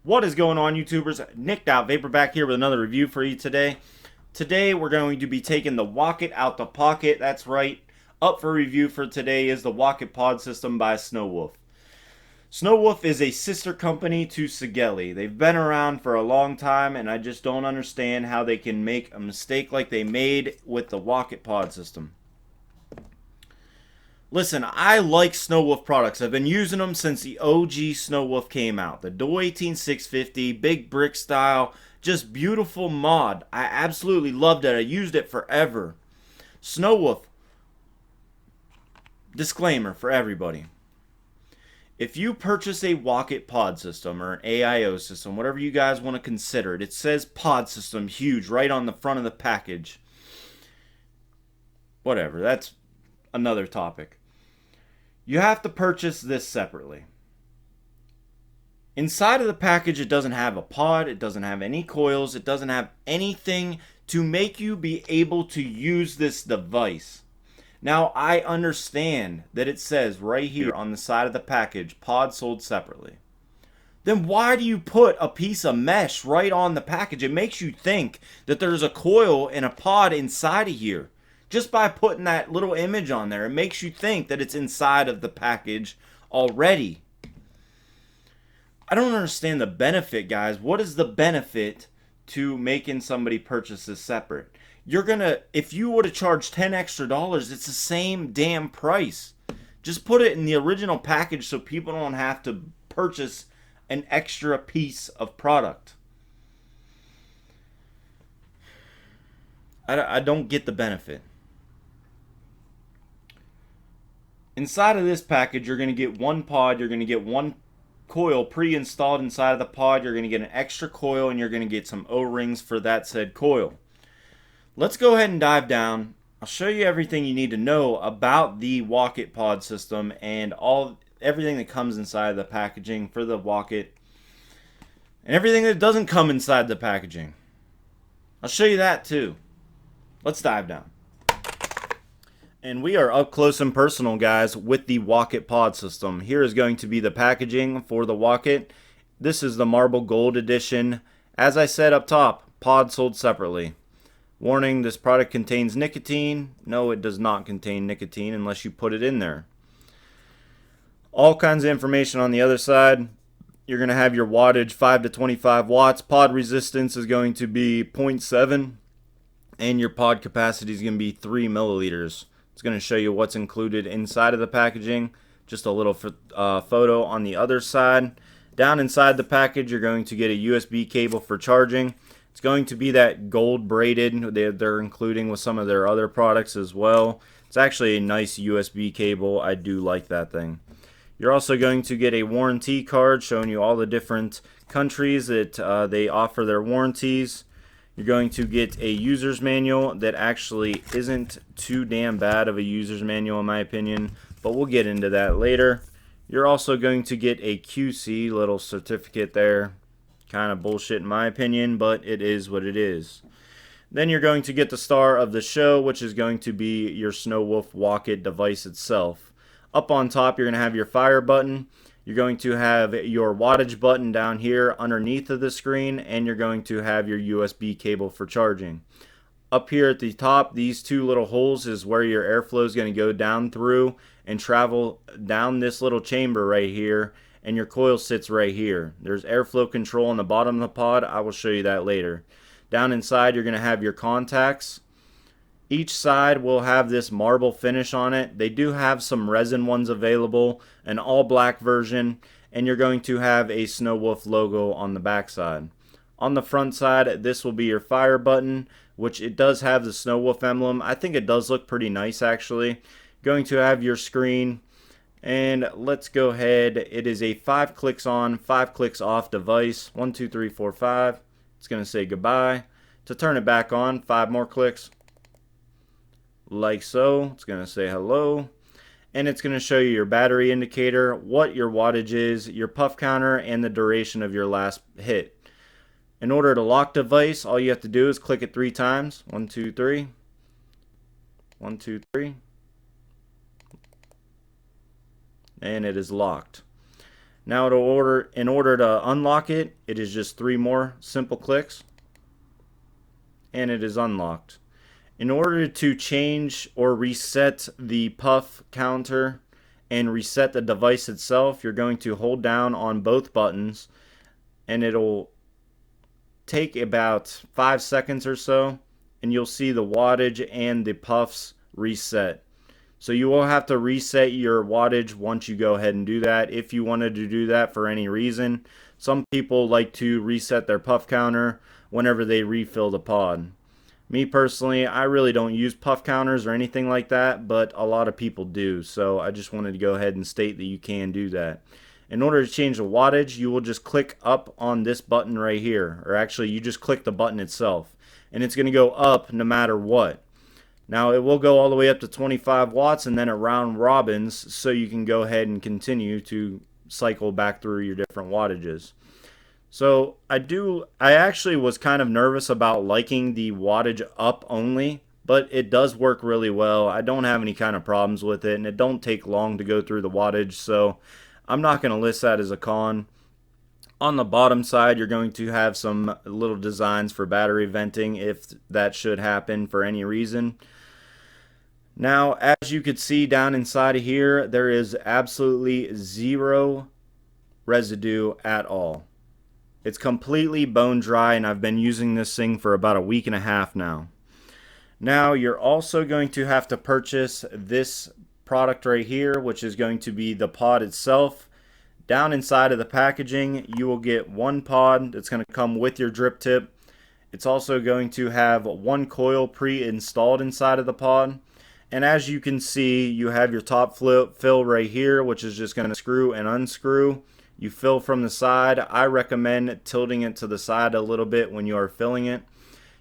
What is going on, YouTubers? Nicked Out Vapor back here with another review for you today. Today we're going to be taking the Wocket out the pocket. That's right. Up for review for today is the Wocket Pod System by Snowwolf. Snowwolf is a sister company to Sigelli. They've been around for a long time, and I just don't understand how they can make a mistake like they made with the Wocket Pod System. Listen, I like Snowwolf products. I've been using them since the OG Snowwolf came out. The Dual 18650, big brick style, just beautiful mod. I absolutely loved it. I used it forever. Snowwolf, disclaimer for everybody. If you purchase a Wocket pod system or an AIO system, whatever you guys want to consider it, it says pod system huge right on the front of the package. Whatever, that's another topic. You have to purchase this separately. Inside of the package, it doesn't have a pod, it doesn't have any coils, it doesn't have anything to make you be able to use this device. Now, I understand that it says right here on the side of the package, pod sold separately. Then why do you put a piece of mesh right on the package? It makes you think that there's a coil and a pod inside of here. Just by putting that little image on there, it makes you think that it's inside of the package already. I don't understand the benefit, guys. What is the benefit to making somebody purchase this separate? You're gonna, if you would have charged $10 extra, it's the same damn price. Just put it in the original package so people don't have to purchase an extra piece of product. I don't get the benefit. Inside of this package, you're going to get one pod, you're going to get one coil pre-installed inside of the pod, you're going to get an extra coil, and you're going to get some O-rings for that said coil. Let's go ahead and dive down. I'll show you everything you need to know about the Wocket pod system and everything that comes inside of the packaging for the Wocket and everything that doesn't come inside the packaging. I'll show you that too. Let's dive down. And we are up close and personal, guys, with the Wocket pod system. Here is going to be the packaging for the Wocket. This is the Marble Gold Edition. As I said up top, pod sold separately. Warning, this product contains nicotine. No, it does not contain nicotine unless you put it in there. All kinds of information on the other side. You're going to have your wattage, 5 to 25 watts. Pod resistance is going to be 0.7. And your pod capacity is going to be 3 milliliters. It's going to show you what's included inside of the packaging. Just a little photo on the other side. Down inside the package, you're going to get a USB cable for charging. It's going to be that gold braided. They're including with some of their other products as well. It's actually a nice USB cable. I do like that thing. You're also going to get a warranty card showing you all the different countries that they offer their warranties. You're going to get a user's manual that actually isn't too damn bad of a user's manual in my opinion, but we'll get into that later. You're also going to get a QC little certificate there. Kind of bullshit in my opinion, but it is what it is. Then you're going to get the star of the show, which is going to be your Snowwolf Wocket device itself. Up on top, you're going to have your fire button. You're going to have your wattage button down here underneath of the screen, and you're going to have your USB cable for charging. Up here at the top, these two little holes is where your airflow is going to go down through and travel down this little chamber right here, and your coil sits right here. There's airflow control on the bottom of the pod. I will show you that later. Down inside, you're going to have your contacts. Each side will have this marble finish on it. They do have some resin ones available, an all black version, and you're going to have a Snowwolf logo on the back side. On the front side, this will be your fire button, which it does have the Snowwolf emblem. I think it does look pretty nice actually. Going to have your screen, and let's go ahead. It is a 5 clicks on, 5 clicks off device. 1, 2, 3, 4, 5. It's going to say goodbye. To turn it back on, 5 more clicks. Like so. It's going to say hello, and it's going to show you your battery indicator, what your wattage is, your puff counter, and the duration of your last hit. In order to lock device, all you have to do is click it 3 times. 1, 2, 3. 1, 2, 3. And it is locked. Now in order to unlock it, it is just 3 more simple clicks and it is unlocked. In order to change or reset the puff counter and reset the device itself, you're going to hold down on both buttons and it'll take about 5 seconds or so and you'll see the wattage and the puffs reset. So you will have to reset your wattage once you go ahead and do that if you wanted to do that for any reason. Some people like to reset their puff counter whenever they refill the pod. Me personally, I really don't use puff counters or anything like that, but a lot of people do. So I just wanted to go ahead and state that you can do that. In order to change the wattage, you will just click up on this button right here. Or actually, you just click the button itself. And it's going to go up no matter what. Now it will go all the way up to 25 watts and then around robins, so you can go ahead and continue to cycle back through your different wattages. So I actually was kind of nervous about liking the wattage up only, but it does work really well. I don't have any kind of problems with it and it don't take long to go through the wattage, so I'm not going to list that as a con. On the bottom side, you're going to have some little designs for battery venting if that should happen for any reason. Now, as you could see down inside of here, there is absolutely zero residue at all. It's completely bone dry, and I've been using this thing for about a week and a half now. Now, you're also going to have to purchase this product right here, which is going to be the pod itself. Down inside of the packaging, you will get one pod that's going to come with your drip tip. It's also going to have one coil pre-installed inside of the pod. And as you can see, you have your top fill right here, which is just going to screw and unscrew. You fill from the side. I recommend tilting it to the side a little bit when you are filling it.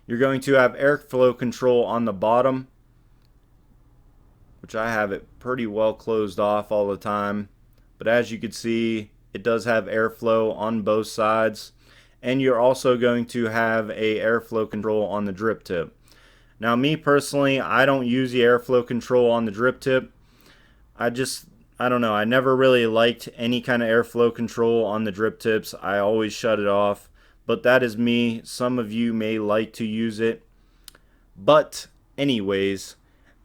You're going to have airflow control on the bottom, which I have it pretty well closed off all the time. But as you can see, it does have airflow on both sides. And you're also going to have a airflow control on the drip tip. Now, me personally, I don't use the airflow control on the drip tip. I don't know, I never really liked any kind of airflow control on the drip tips. I always shut it off. But that is me. Some of you may like to use it. But anyways,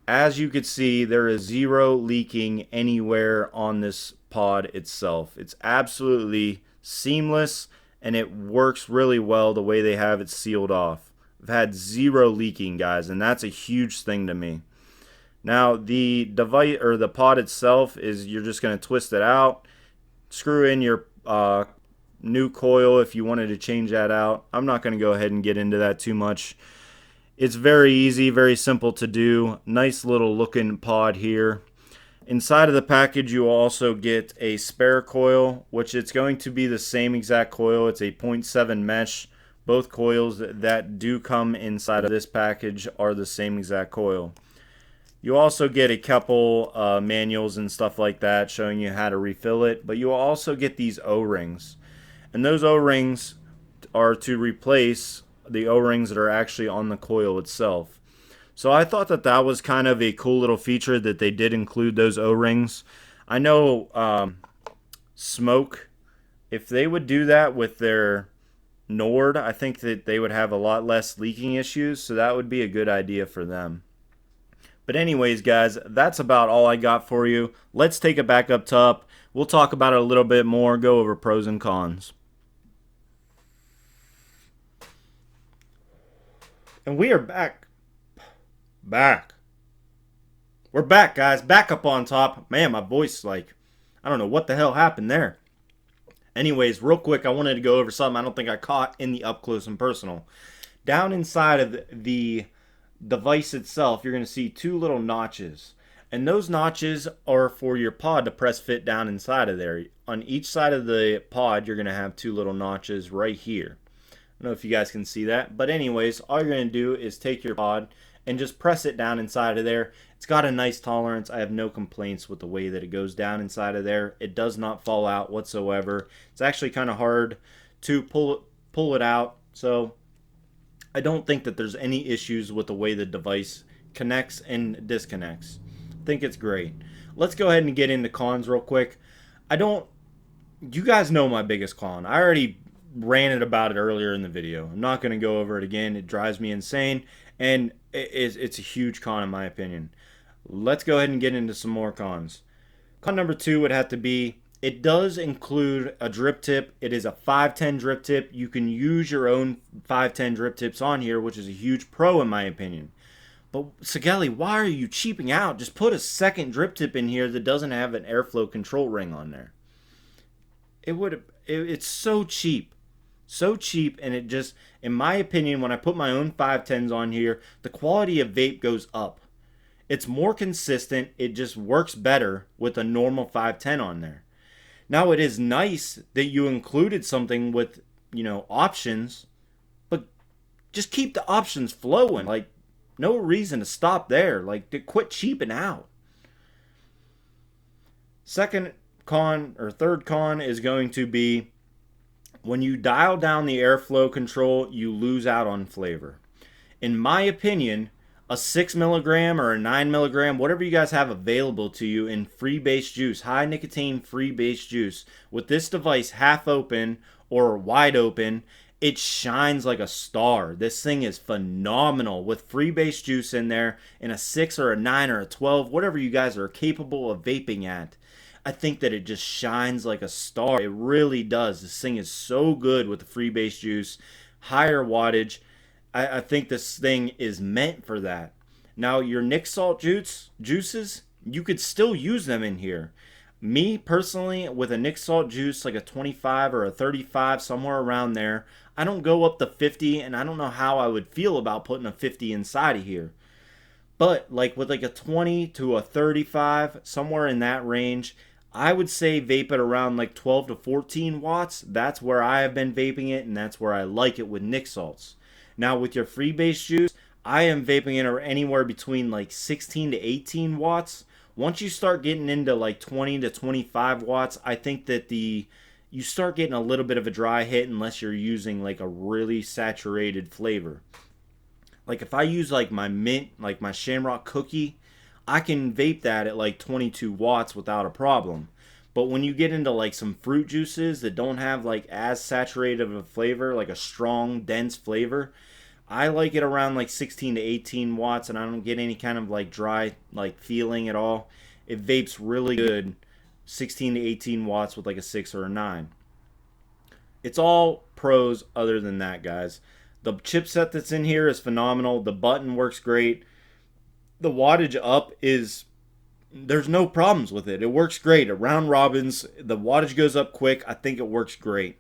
as you can see, there is zero leaking anywhere on this pod itself. It's absolutely seamless and it works really well the way they have it sealed off. I've had zero leaking, guys, and that's a huge thing to me. Now, the device or the pod itself is you're just going to twist it out, screw in your new coil if you wanted to change that out. I'm not going to go ahead and get into that too much. It's very easy, very simple to do. Nice little looking pod here. Inside of the package, you will also get a spare coil, which it's going to be the same exact coil. It's a 0.7 mesh. Both coils that do come inside of this package are the same exact coil. You also get a couple manuals and stuff like that showing you how to refill it, but you will also get these O-rings. And those O-rings are to replace the O-rings that are actually on the coil itself. So I thought that that was kind of a cool little feature that they did include those O-rings. I know Smoke, if they would do that with their Nord, I think that they would have a lot less leaking issues, so that would be a good idea for them. But anyways, guys, that's about all I got for you. Let's take it back up top. We'll talk about it a little bit more, go over pros and cons. And we are back. We're back, guys. Back up on top. Man, my voice, I don't know what the hell happened there. Anyways, real quick, I wanted to go over something I don't think I caught in the up close and personal. Down inside of the device itself, you're going to see two little notches. And those notches are for your pod to press fit down inside of there. On each side of the pod, you're going to have two little notches right here. I don't know if you guys can see that. But anyways, all you're going to do is take your pod and just press it down inside of there. It's got a nice tolerance. I have no complaints with the way that it goes down inside of there. It does not fall out whatsoever. It's actually kind of hard to pull it out. So I don't think that there's any issues with the way the device connects and disconnects. I think it's great. Let's go ahead and get into cons real quick. I don't you guys know my biggest con. I already ranted about it earlier in the video. I'm not going to go over it again. It drives me insane, and it's a huge con in my opinion. Let's go ahead and get into some more cons. Con number 2 would have to be, it does include a drip tip. It is a 510 drip tip. You can use your own 510 drip tips on here, which is a huge pro in my opinion. But Sigelli, why are you cheaping out? Just put a second drip tip in here that doesn't have an airflow control ring on there. It's so cheap. So cheap, and it just, in my opinion, when I put my own 510s on here, the quality of vape goes up. It's more consistent. It just works better with a normal 510 on there. Now, it is nice that you included something with, options, but just keep the options flowing. Like, no reason to stop there. Like, to quit cheaping out. Second con, or third con, is going to be when you dial down the airflow control, you lose out on flavor. In my opinion, a 6 milligram or a 9 milligram, whatever you guys have available to you in free base juice, high nicotine free base juice, with this device half open or wide open, it shines like a star. This thing is phenomenal with free base juice in there, in a 6 or a 9 or a 12, whatever you guys are capable of vaping at. I think that it just shines like a star. It really does. This thing is so good with the free base juice, higher wattage. I think this thing is meant for that. Now, your Nick Salt juices, you could still use them in here. Me, personally, with a Nick Salt juice, like a 25 or a 35, somewhere around there, I don't go up to 50, and I don't know how I would feel about putting a 50 inside of here. But, like, with like a 20 to a 35, somewhere in that range, I would say vape at around like 12 to 14 watts. That's where I have been vaping it, and that's where I like it with Nick Salts. Now, with your free base juice, I am vaping it anywhere between like 16 to 18 watts. Once you start getting into like 20 to 25 watts, I think that you start getting a little bit of a dry hit unless you're using like a really saturated flavor. Like if I use like my mint, like my Shamrock cookie, I can vape that at like 22 watts without a problem. But when you get into like some fruit juices that don't have like as saturated of a flavor, like a strong, dense flavor, I like it around like 16 to 18 watts, and I don't get any kind of like dry like feeling at all. It vapes really good, 16 to 18 watts with like a 6 or a 9. It's all pros other than that, guys. The chipset that's in here is phenomenal. The button works great. The wattage up is, there's no problems with it. It works great. At round robins, the wattage goes up quick. I think it works great.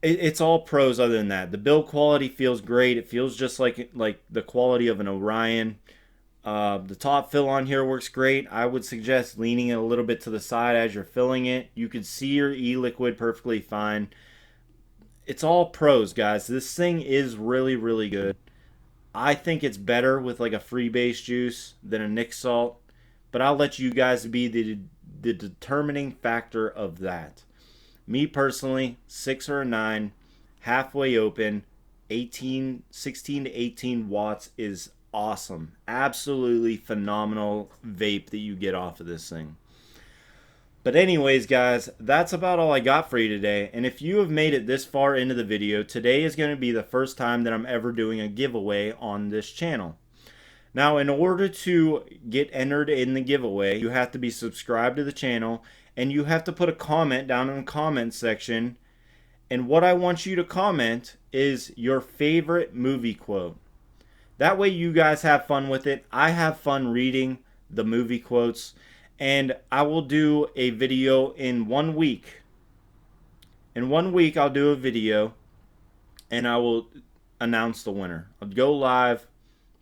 It's all pros other than that. The build quality feels great. It feels just like the quality of an Orion. The top fill on here works great. I would suggest leaning it a little bit to the side as you're filling it. You can see your e-liquid perfectly fine. It's all pros, guys. This thing is really, really good. I think it's better with like a free base juice than a Nick Salt, but I'll let you guys be the determining factor of that. Me personally, 6 or a 9, halfway open, 16 to 18 watts is awesome. Absolutely phenomenal vape that you get off of this thing. But anyways, guys, that's about all I got for you today. And if you have made it this far into the video, today is going to be the first time that I'm ever doing a giveaway on this channel. Now, in order to get entered in the giveaway, you have to be subscribed to the channel, and you have to put a comment down in the comment section. And what I want you to comment is your favorite movie quote. That way you guys have fun with it. I have fun reading the movie quotes. And I will do a video in 1 week. In 1 week, I'll do a video, and I will announce the winner. I'll go live,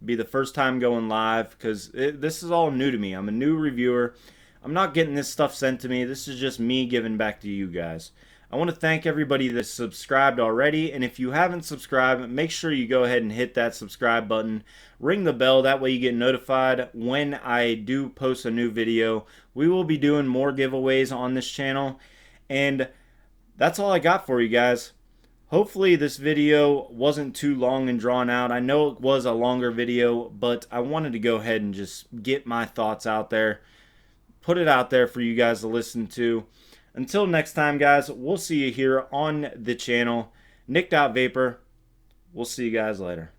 be the first time going live, because this is all new to me. I'm a new reviewer. I'm not getting this stuff sent to me. This is just me giving back to you guys. I want to thank everybody that's subscribed already, and if you haven't subscribed, make sure you go ahead and hit that subscribe button. Ring the bell, that way you get notified when I do post a new video. We will be doing more giveaways on this channel, and that's all I got for you guys. Hopefully this video wasn't too long and drawn out. I know it was a longer video, but I wanted to go ahead and just get my thoughts out there, put it out there for you guys to listen to. Until next time, guys, we'll see you here on the channel. Nicked Out Vapor. We'll see you guys later.